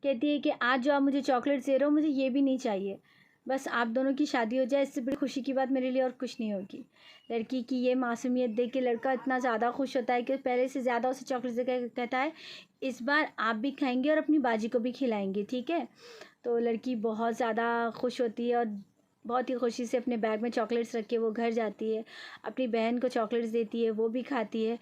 कहती है कि आज जो आप मुझे चॉकलेट्स दे रहे हो मुझे ये भी नहीं चाहिए, बस आप दोनों की शादी हो जाए, इससे बड़ी खुशी की बात मेरे लिए और कुछ नहीं होगी। लड़की की ये मासूमियत देख के लड़का इतना ज़्यादा खुश होता है कि पहले से ज़्यादा उसे चॉकलेट्स देकर कहता है इस बार आप भी खाएंगे और अपनी बाजी को भी खिलाएंगे, ठीक है। तो लड़की बहुत ज़्यादा खुश होती है और बहुत ही खुशी से अपने बैग में चॉकलेट्स रख के वो घर जाती है, अपनी बहन को चॉकलेट्स देती है, वो भी खाती है।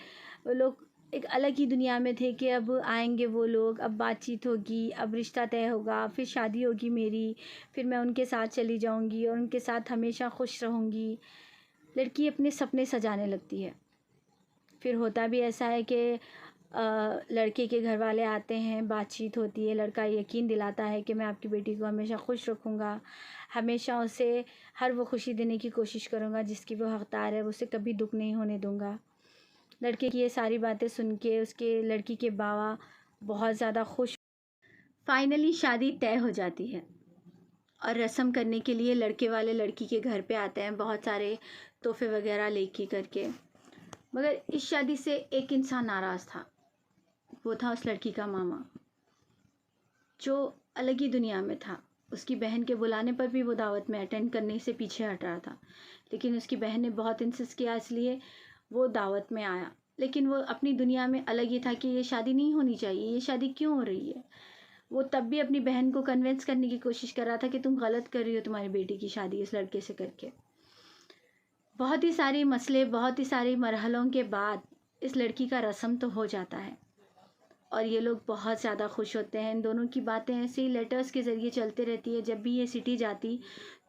वो लोग एक अलग ही दुनिया में थे कि अब आएंगे वो लोग, अब बातचीत होगी, अब रिश्ता तय होगा, फिर शादी होगी मेरी, फिर मैं उनके साथ चली जाऊंगी और उनके साथ हमेशा खुश रहूंगी। लड़की अपने सपने सजाने लगती है। फिर होता भी ऐसा है कि लड़के के घर वाले आते हैं, बातचीत होती है, लड़का यकीन दिलाता है कि मैं आपकी बेटी को हमेशा खुश रखूँगा, हमेशा उसे हर वो खुशी देने की कोशिश करूँगा जिसकी वो हकदार है, उसे कभी दुख नहीं होने दूँगा। लड़के की ये सारी बातें सुन के उसके लड़की के बाबा बहुत ज़्यादा खुश। फाइनली शादी तय हो जाती है और रस्म करने के लिए लड़के वाले लड़की के घर पे आते हैं, बहुत सारे तोहफे वगैरह लेके करके। मगर इस शादी से एक इंसान नाराज़ था, वो था उस लड़की का मामा, जो अलग ही दुनिया में था। उसकी बहन के बुलाने पर भी वो दावत में अटेंड करने से पीछे हट रहा था, लेकिन उसकी बहन ने बहुत इंसिस्ट किया, इसलिए वो दावत में आया। लेकिन वो अपनी दुनिया में अलग ही था कि ये शादी नहीं होनी चाहिए, ये शादी क्यों हो रही है। वो तब भी अपनी बहन को कन्विंस करने की कोशिश कर रहा था कि तुम गलत कर रही हो तुम्हारी बेटी की शादी इस लड़के से करके। बहुत ही सारे मसले, बहुत ही सारे मरहलों के बाद इस लड़की का रस्म तो हो जाता है और ये लोग बहुत ज़्यादा खुश होते हैं। इन दोनों की बातें ऐसे ही लेटर्स के ज़रिए चलते रहती है। जब भी ये सिटी जाती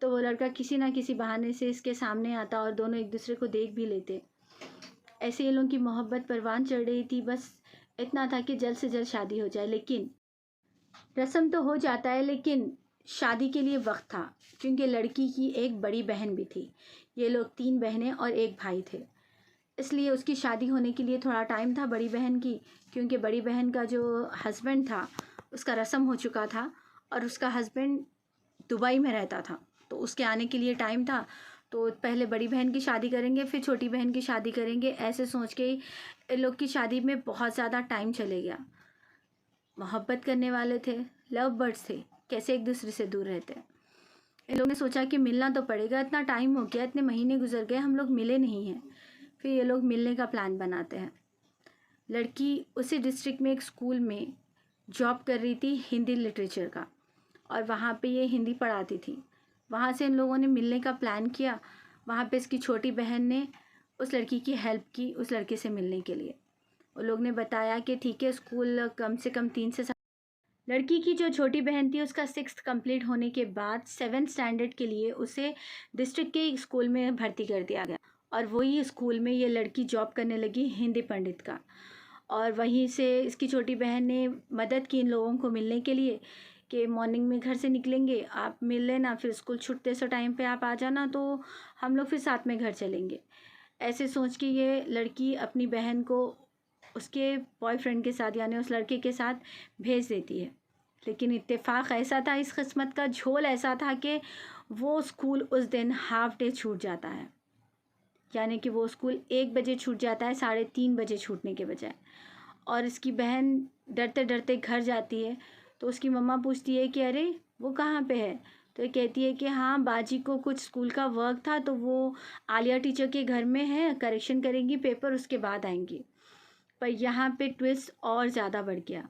तो वो लड़का किसी ना किसी बहाने से इसके सामने आता और दोनों एक दूसरे को देख भी लेते। ऐसे ये लोगों की मोहब्बत परवान चढ़ रही थी, बस इतना था कि जल्द से जल्द शादी हो जाए। लेकिन रस्म तो हो जाता है, लेकिन शादी के लिए वक्त था, क्योंकि लड़की की एक बड़ी बहन भी थी। ये लोग 3 बहनें और 1 भाई थे, इसलिए उसकी शादी होने के लिए थोड़ा टाइम था बड़ी बहन की, क्योंकि बड़ी बहन का जो हस्बैंड था उसका रस्म हो चुका था और उसका हस्बैंड दुबई में रहता था, तो उसके आने के लिए टाइम था। तो पहले बड़ी बहन की शादी करेंगे, फिर छोटी बहन की शादी करेंगे, ऐसे सोच के इन लोग की शादी में बहुत ज़्यादा टाइम चले गया। मोहब्बत करने वाले थे, लव बर्ड्स थे, कैसे एक दूसरे से दूर रहते हैं। इन लोगों ने सोचा कि मिलना तो पड़ेगा, इतना टाइम हो गया, इतने महीने गुजर गए, हम लोग मिले नहीं हैं। फिर ये लोग मिलने का प्लान बनाते हैं। लड़की उसी डिस्ट्रिक्ट में एक स्कूल में जॉब कर रही थी हिंदी लिटरेचर का, और वहाँ पे ये हिंदी पढ़ाती थी। वहाँ से इन लोगों ने मिलने का प्लान किया। वहाँ पे इसकी छोटी बहन ने उस लड़की की हेल्प की उस लड़के से मिलने के लिए। उन लोग ने बताया कि ठीक है, स्कूल कम से कम 3 से 7। लड़की की जो छोटी बहन थी उसका 6th कंप्लीट होने के बाद 7th स्टैंडर्ड के लिए उसे डिस्ट्रिक्ट के एक स्कूल में भर्ती कर दिया गया, और वही स्कूल में ये लड़की जॉब करने लगी हिंदी पंडित का। और वहीं से इसकी छोटी बहन ने मदद की इन लोगों को मिलने के लिए कि मॉर्निंग में घर से निकलेंगे, आप मिल लेना, फिर स्कूल छुट्टे से टाइम पे आप आ जाना, तो हम लोग फिर साथ में घर चलेंगे। ऐसे सोच के ये लड़की अपनी बहन को उसके बॉयफ्रेंड के साथ, यानी उस लड़के के साथ भेज देती है। लेकिन इत्तेफाक ऐसा था, इस किस्मत का झोल ऐसा था कि वो स्कूल उस दिन हाफ डे छूट जाता है, यानी कि वो स्कूल 1 बजे छूट जाता है, 3:30 बजे छूटने के बजाय। और इसकी बहन डरते डरते घर जाती है, तो उसकी मम्मा पूछती है कि अरे वो कहाँ पे है। तो ये कहती है कि हाँ, बाजी को कुछ स्कूल का वर्क था, तो वो आलिया टीचर के घर में है, करेक्शन करेंगी पेपर, उसके बाद आएंगी। पर यहाँ पे ट्विस्ट और ज़्यादा बढ़ गया।